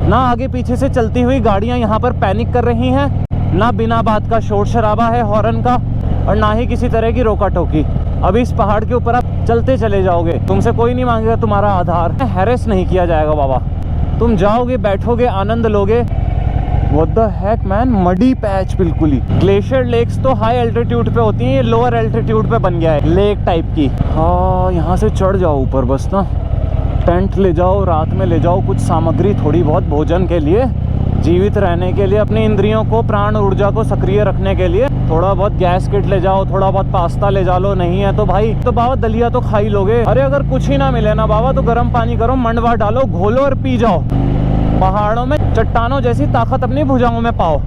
ना आगे पीछे से चलती हुई गाड़ियां यहाँ पर पैनिक कर रही हैं, ना बिना बात का शोर शराबा है हॉर्न का, और ना ही किसी तरह की रोका टोकी। अभी इस पहाड़ के ऊपर आप चलते चले जाओगे, तुमसे कोई नहीं मांगेगा तुम्हारा आधार, हैरेस नहीं किया जाएगा बाबा। तुम जाओगे, बैठोगे, आनंद लोगे। What the heck man, muddy patch बिल्कुल ही। ग्लेशियर लेक्स तो हाई एल्टीट्यूड पे होती हैं, ये लोअर एल्टीट्यूड पे बन गया है लेक टाइप की। हाँ, यहाँ से चढ़ जाओ ऊपर बस ना, टेंट ले जाओ, रात में ले जाओ कुछ सामग्री, थोड़ी बहुत भोजन के लिए, जीवित रहने के लिए, अपनी इंद्रियों को, प्राण ऊर्जा को सक्रिय रखने के लिए थोड़ा बहुत गैस किट ले जाओ, थोड़ा बहुत पास्ता ले जा लो। नहीं है तो भाई तो बाबा दलिया तो खा ही लोगे। अरे अगर कुछ ही ना मिले ना बाबा तो गर्म पानी करो, मंडवा डालो, घोलो और पी जाओ। पहाड़ों में चट्टानों जैसी ताकत अपनी भुजाओं में पाओ।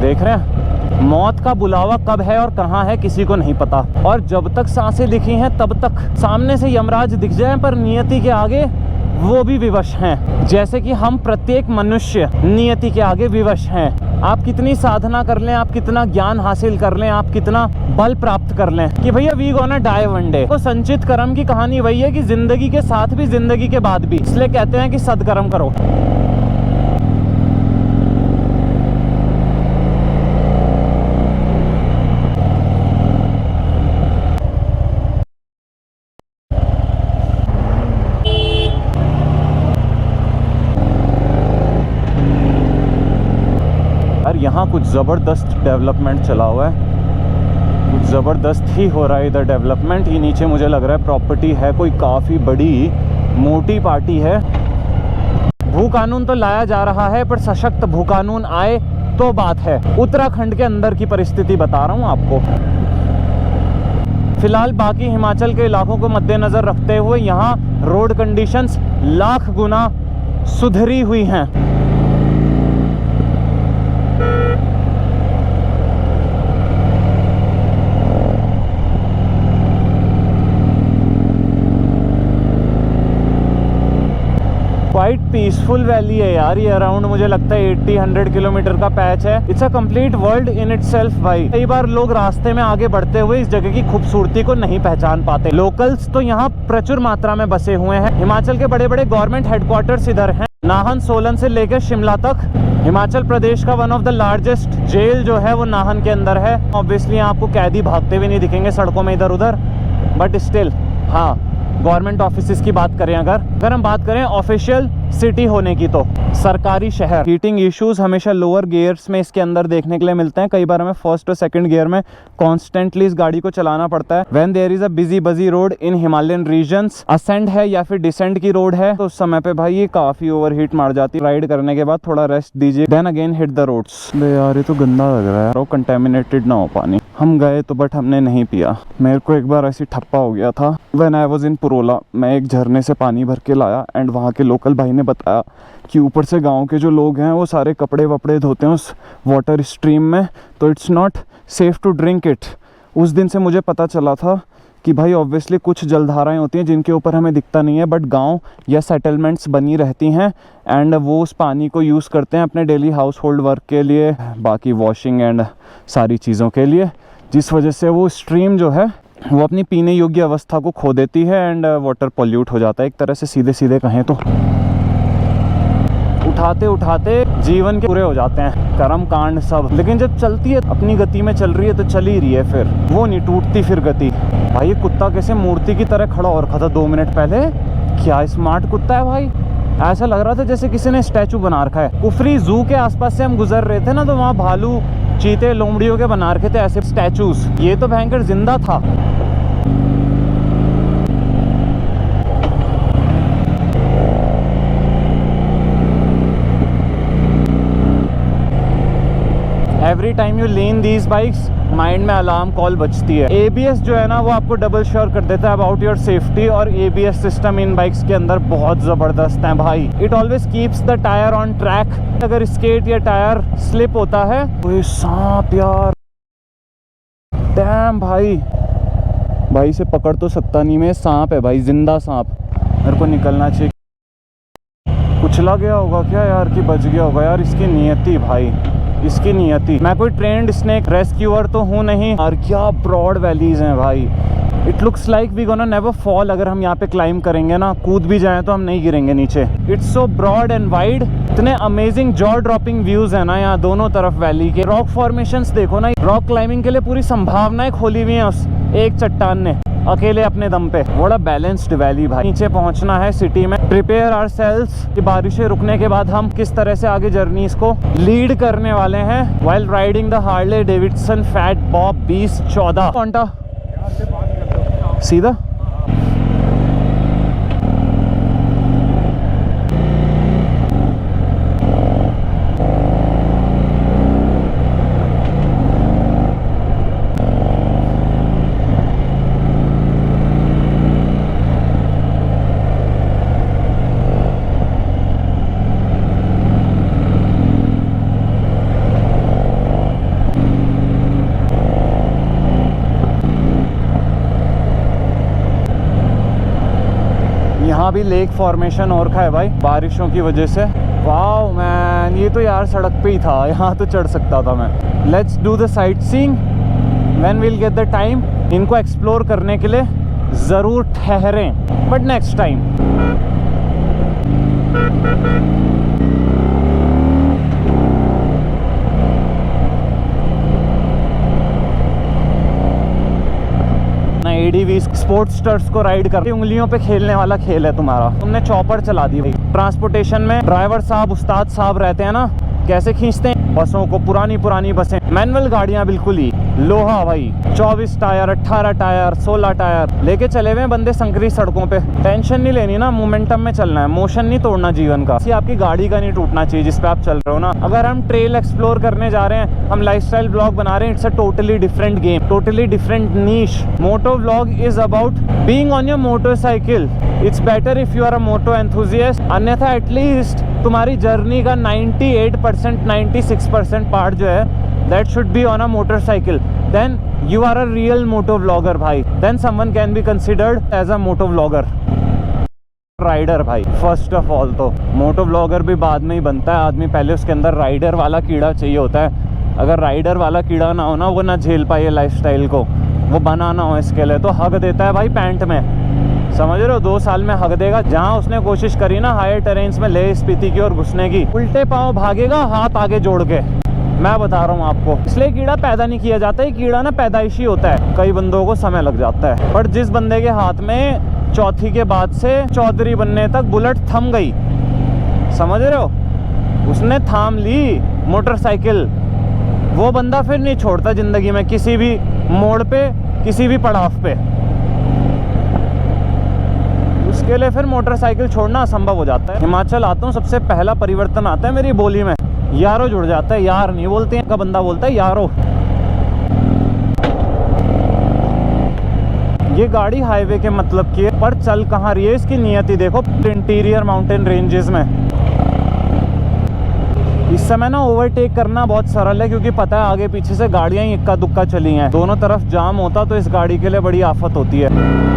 देख रहे हैं, मौत का बुलावा कब है और कहाँ है किसी को नहीं पता। और जब तक सांसें दिखी हैं तब तक सामने से यमराज दिख जाए, पर नियति के आगे वो भी विवश हैं। जैसे कि हम प्रत्येक मनुष्य नियति के आगे विवश हैं। आप कितनी साधना कर लें, आप कितना ज्ञान हासिल कर लें, आप कितना बल प्राप्त कर लें कि भैया we gonna die one day. तो संचित कर्म की कहानी वही है कि जिंदगी के साथ भी, जिंदगी के बाद भी। इसलिए कहते हैं कि सदकर्म करो। यहाँ कुछ ज़बरदस्त डेवलपमेंट चला हुआ है, कुछ ज़बरदस्त ही हो रहा है इधर डेवलपमेंट। ये नीचे मुझे लग रहा है प्रॉपर्टी है कोई काफ़ी बड़ी, मोटी पार्टी है। भू कानून तो लाया जा रहा है, पर सशक्त भू कानून आए तो बात है। उत्तराखंड के अंदर की परिस्थिति बता रहा हूँ आपको। फिलहाल बाकी हिमाचल के इलाकों को मद्देनज़र रखते हुए यहाँ रोड कंडीशंस लाख गुना सुधरी हुई हैं। क्वाइट पीसफुल वैली है यार ये। अराउंड मुझे लगता है 80-100 किलोमीटर का पैच है। It's a complete world in itself भाई। कई बार लोग रास्ते में आगे बढ़ते हुए इस जगह की खूबसूरती को नहीं पहचान पाते। लोकल्स तो यहाँ प्रचुर मात्रा में बसे हुए हैं। हिमाचल के बड़े बड़े गवर्नमेंट हेडक्वार्टर्स इधर हैं। नाहन सोलन से लेकर शिमला तक। हिमाचल प्रदेश का one of the largest jail जो है वो नाहन के अंदर है। ऑब्वियसली आपको कैदी भागते हुए नहीं दिखेंगे सड़कों में इधर उधर, बट स्टिल हाँ, गवर्नमेंट ऑफिसेस की बात करें, अगर हम बात करें ऑफिशियल सिटी होने की, तो सरकारी शहर। हीटिंग इश्यूज हमेशा लोअर गियर्स में इसके अंदर देखने के लिए मिलते हैं। कई बार हमें फर्स्ट और सेकंड गियर में कॉन्स्टेंटली इस गाड़ी को चलाना पड़ता है। When there is a busy busy road in Himalayan regions, ascend है या फिर डिसेंड की रोड है, तो उस समय पे भाई ये काफी ओवरहीट मार जाती है। राइड करने के बाद थोड़ा रेस्ट दीजिए, then again hit the roads. यार ये तो गंदा लग रहा है यार, कंटेमिनेटेड ना हो पानी। हम गए तो बट हमने नहीं पिया। मेरे को एक बार ऐसी ठप्पा हो गया था when I was in Purola. मैं एक झरने से पानी भर के लाया एंड वहाँ के लोकल भाई ने बताया कि ऊपर से गांव के जो लोग हैं वो सारे कपड़े वपड़े धोते हैं उस वाटर स्ट्रीम में, तो it's not safe to drink it. उस दिन से मुझे पता चला था कि भाई ऑब्वियसली कुछ जलधाराएं होती हैं जिनके ऊपर हमें दिखता नहीं है, बट गांव या सेटलमेंट्स बनी रहती हैं एंड वो उस पानी को यूज़ करते हैं अपने डेली हाउस होल्ड वर्क के लिए, बाकी वॉशिंग एंड सारी चीज़ों के लिए, जिस वजह से वो स्ट्रीम जो है वो अपनी पीने योग्य अवस्था को खो देती है एंड वाटर पॉल्यूट हो जाता है एक तरह से। सीधे सीधे कहें तो उठाते उठाते जीवन के पूरे हो जाते हैं कर्म कांड सब। लेकिन जब चलती है अपनी गति में चल रही है तो चल ही रही है, फिर वो नहीं टूटती फिर गति। भाई ये कुत्ता कैसे मूर्ति की तरह खड़ा हो रखा था 2 मिनट पहले। क्या स्मार्ट कुत्ता है भाई, ऐसा लग रहा था जैसे किसी ने स्टैचू बना रखा है। कुफरी जू के आसपास से हम गुजर रहे थे ना, तो वहाँ भालू चीते लोमड़ियों के बना रखे थे ऐसे स्टैचूज। ये तो भयंकर जिंदा था। Every time you lean these bikes mind में अलार्म कॉल बजती है। ABS जो है ना वो आपको डबल श्योर कर देता है अबाउट योर सेफ्टी, और ABS सिस्टम इन बाइक्स के अंदर बहुत ज़बरदस्त है भाई। It always keeps the tyre on track. अगर स्केट या टायर स्लिप होता है तो सांप यार, डैम भाई से पकड़ तो सकता नहीं मैं, सांप है भाई, जिंदा सांप। मेरे को निकलना चाहिए। कुचला गया होगा क्या यार कि बच गया होगा यार। इसकी नियति भाई, इसकी नियति। मैं कोई ट्रेंड स्नेक रेस्क्यूअर तो हूँ नहीं। और क्या ब्रॉड वैलीज हैं भाई, it looks like we gonna never fall. अगर हम यहाँ पे क्लाइंब करेंगे ना, कूद भी जाएं तो हम नहीं गिरेंगे नीचे। It's so broad and wide, इतने अमेजिंग जॉ ड्रॉपिंग व्यूज है ना यहाँ दोनों तरफ वैली के। रॉक फॉर्मेशंस देखो ना, रॉक क्लाइंबिंग के लिए पूरी संभावनाएं खोली हुई है उस एक चट्टान ने अकेले अपने दम पे। बड़ा बैलेंस्ड वैली भाई। नीचे पहुंचना है सिटी में। प्रिपेयर आवरसेल्व्स कि बारिशें रुकने के बाद हम किस तरह से आगे जर्नी को लीड करने वाले हैं while riding the Harley Davidson fat Bob 2014। कौनटा सीधा यहाँ भी लेक फॉर्मेशन और का है भाई बारिशों की वजह से। वाओ मैन, ये तो यार सड़क पे ही था, यहाँ तो चढ़ सकता था मैं। Let's do the sightseeing when we'll get the time. इनको एक्सप्लोर करने के लिए ज़रूर ठहरें, but next time. ADV sportsters को राइड कर उंगलियों पे खेलने वाला खेल है तुम्हारा। तुमने चॉपर चला दी भाई। ट्रांसपोर्टेशन में ड्राइवर साहब उस्ताद साहब रहते हैं ना, कैसे खींचते हैं बसों को, पुरानी पुरानी बसें। मैनुअल गाड़ियां बिल्कुल ही लोहा भाई, 24 टायर 18 टायर 16 टायर लेके चले हुए बंदे संकरी सड़कों पे। टेंशन नहीं लेनी ना, मोमेंटम में चलना है, मोशन नहीं तोड़ना जीवन का। आपकी गाड़ी का नहीं टूटना चाहिए जिस पे आप चल रहे हो ना। अगर हम ट्रेल एक्सप्लोर करने जा रहे हैं, हम लाइफस्टाइल ब्लॉग बना रहे हैं, it's a totally different game, totally different niche. Moto vlog is about being on your motorcycle. It's better if you are a moto enthusiast, अन्यथा एटलीस्ट तुम्हारी जर्नी का 98% 96% पार्ट जो है that should be on a motorcycle. Then you are a real moto vlogger भाई। Then someone can be considered as a moto vlogger. Rider भाई first of all तो moto vlogger भी बाद में ही बनता है आदमी, पहले उसके अंदर राइडर वाला कीड़ा चाहिए होता है। अगर राइडर वाला कीड़ा ना हो ना, वो ना झेल पाए लाइफस्टाइल को, वो बनाना हो इसके लिए तो हक देता है भाई पैंट में। समझ रहे हो, 2 साल में हक देगा। जहाँ उसने कोशिश करी ना हायर टेरेन्स में ले स्पीति की ओर घुसने की, उल्टे पाँव भागेगा हाथ आगे जोड़ के। मैं बता रहा हूँ आपको, इसलिए कीड़ा पैदा नहीं किया जाता है, कीड़ा ना पैदाइशी होता है। कई बंदों को समय लग जाता है, पर जिस बंदे के हाथ में चौथी के बाद से चौधरी बनने तक बुलेट थम गई, समझ रहे हो, उसने थाम ली मोटरसाइकिल, वो बंदा फिर नहीं छोड़ता जिंदगी में किसी भी मोड़ पे, किसी भी पड़ाव पे। उसके लिए फिर मोटरसाइकिल छोड़ना असंभव हो जाता है। हिमाचल आता हूँ, सबसे पहला परिवर्तन आता है मेरी बोली में, यारो जुड़ जाता है। यार नहीं बोलते हैं का बंदा बोलता है यारो। ये गाड़ी हाईवे के मतलब की है, पर चल कहाँ रही है इसकी नियति देखो। इंटीरियर माउंटेन रेंजेस में इस समय ना ओवरटेक करना बहुत सरल है, क्योंकि पता है आगे पीछे से गाड़ियां ही इक्का दुक्का चली हैं। दोनों तरफ जाम होता तो इस गाड़ी के लिए बड़ी आफत होती है।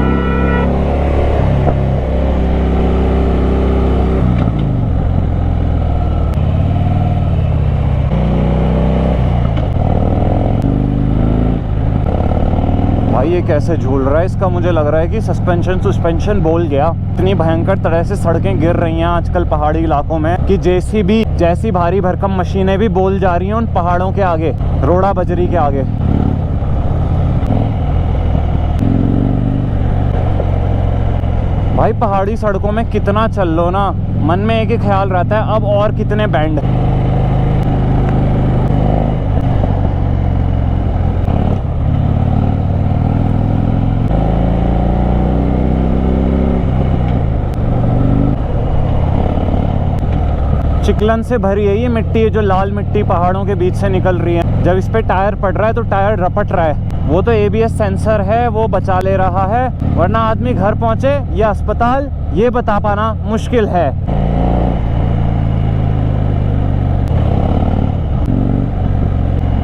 भाई ये कैसे झूल रहा है, इसका मुझे लग रहा है कि सस्पेंशन बोल गया। इतनी भयंकर तरह से सड़कें गिर रही हैं आजकल पहाड़ी इलाकों में कि जेसीबी जैसी भारी भरकम मशीनें भी बोल जा रही हैं उन पहाड़ों के आगे, रोड़ा बजरी के आगे। भाई पहाड़ी सड़कों में कितना चल लो ना, मन में एक ही ख्याल रहता है अब और कितने बैंड। चिकलन से भरी है ये मिट्टी, जो लाल मिट्टी पहाड़ों के बीच से निकल रही है। जब इस पे टायर पड़ रहा है तो टायर रपट रहा है। वो तो ABS सेंसर है, वो बचा ले रहा है, वरना आदमी घर पहुंचे या अस्पताल ये बता पाना मुश्किल है।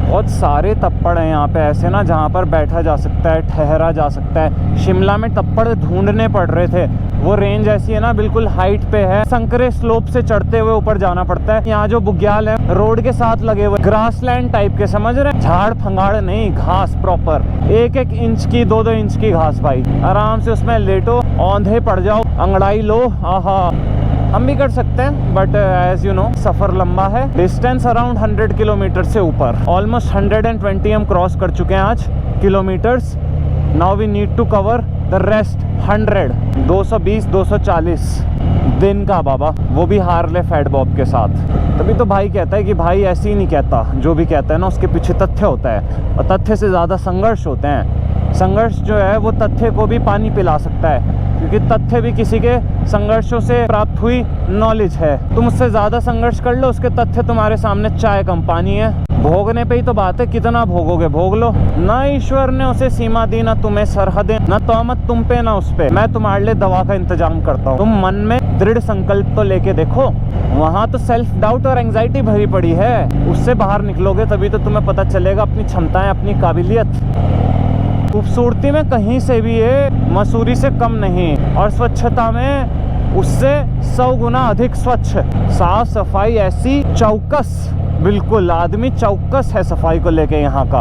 बहुत सारे तप्पड़ हैं यहाँ पे ऐसे ना, जहाँ पर बैठा जा सकता है, ठहरा जा सकता है। शिमला में तप्पड़ ढूंढने पड़ रहे थे, वो रेंज ऐसी है ना, बिल्कुल हाइट पे है, संकरे स्लोप से चढ़ते हुए ऊपर जाना पड़ता है। यहाँ जो बुग्याल है रोड के साथ लगे हुए, ग्रासलैंड टाइप के, समझ रहे, झाड़ फंगाड़ नहीं, घास प्रॉपर, 1-1 इंच की 2-2 इंच की घास भाई। आराम से उसमें लेटो, औंधे पड़ जाओ, अंगड़ाई लो, आहा। हम भी कर सकते हैं बट एज यू नो सफर लंबा है। डिस्टेंस अराउंड 100 किलोमीटर से ऊपर, ऑलमोस्ट 120 हम क्रॉस कर चुके हैं आज kilometres. Now we need to cover the rest 100, 220-240 दिन का बाबा, वो भी हार्ले फैटबॉब के साथ। तभी तो भाई कहता है कि भाई ऐसे ही नहीं कहता, जो भी कहता है ना उसके पीछे तथ्य होता है, और तथ्य से ज़्यादा संघर्ष होते हैं। संघर्ष जो है वो तथ्य को भी पानी पिला सकता है, क्योंकि तथ्य भी किसी के संघर्षों से प्राप्त हुई नॉलेज है। तुम उससे ज़्यादा संघर्ष कर लो, उसके तथ्य तुम्हारे सामने चाय कम पानी है। भोगने पे ही तो बात है, कितना भोगोगे भोग लो। ना ईश्वर ने उसे सीमा दी, ना तुम्हें सरहदें, ना तोहमत तुम पे ना उस पे। मैं तुम्हारे लिए दवा का इंतजाम करता हूँ, तुम मन में दृढ़ संकल्प तो लेके देखो। वहाँ तो सेल्फ डाउट और एंग्जाइटी भरी पड़ी है, उससे बाहर निकलोगे तभी तो तुम्हें पता चलेगा अपनी क्षमताएं, अपनी काबिलियत। खूबसूरती में कहीं से भी ये मसूरी से कम नहीं, और स्वच्छता में उससे 100 गुना अधिक स्वच्छ। साफ सफाई ऐसी चौकस, बिल्कुल आदमी चौकस है सफाई को लेके यहाँ का।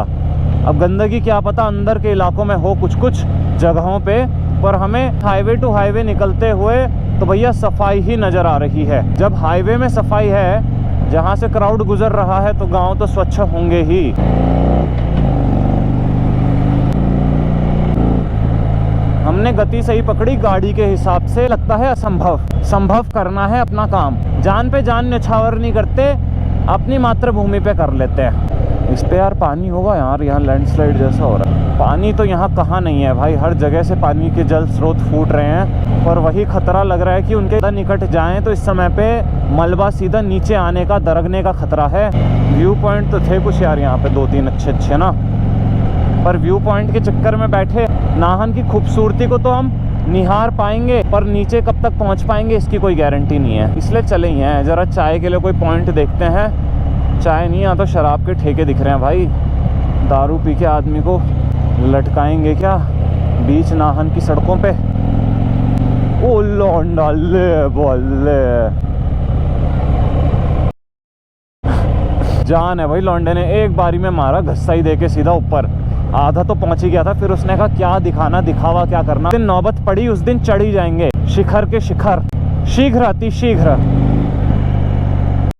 अब गंदगी क्या पता अंदर के इलाकों में हो कुछ कुछ जगहों पे, पर हमें हाईवे टू हाईवे निकलते हुए तो भैया सफाई ही नज़र आ रही है। जब हाईवे में सफाई है, जहाँ से क्राउड गुजर रहा है, तो गाँव तो स्वच्छ होंगे ही। हमने गति सही पकड़ी गाड़ी के हिसाब से, लगता है असंभव। संभव करना है अपना काम, जान पे जान न्यौछावर नहीं करते, अपनी मातृभूमि पे कर लेते हैं। इस पे यार पानी होगा यार, यहाँ लैंडस्लाइड जैसा हो रहा है। पानी तो यहाँ कहाँ नहीं है भाई, हर जगह से पानी के जल स्रोत फूट रहे हैं, पर वही खतरा लग रहा है कि उनके निकट जाएं तो इस समय पे मलबा सीधा नीचे आने का, दरकने का खतरा है। व्यू पॉइंट तो थे कुछ यार यहाँ पे 2-3 अच्छे ना, पर व्यू पॉइंट के चक्कर में बैठे नाहन की खूबसूरती को तो हम निहार पाएंगे, पर नीचे कब तक पहुंच पाएंगे इसकी कोई गारंटी नहीं है। इसलिए चले ही हैं, ज़रा चाय के लिए कोई पॉइंट देखते हैं। चाय नहीं, यहाँ तो शराब के ठेके दिख रहे हैं भाई। दारू पी के आदमी को लटकाएंगे क्या बीच नाहन की सड़कों पे? ओ लौंडा ले बोले, जान है भाई लौंडे ने एक बारी में मारा, घस्सा ही दे के सीधा ऊपर। आधा तो पहुंच ही गया था, फिर उसने कहा क्या दिखाना, दिखावा क्या करना। दिन नौबत पड़ी, उस दिन चढ़ ही जाएंगे शिखर के शिखर, शीघ्र अति शीघ्र।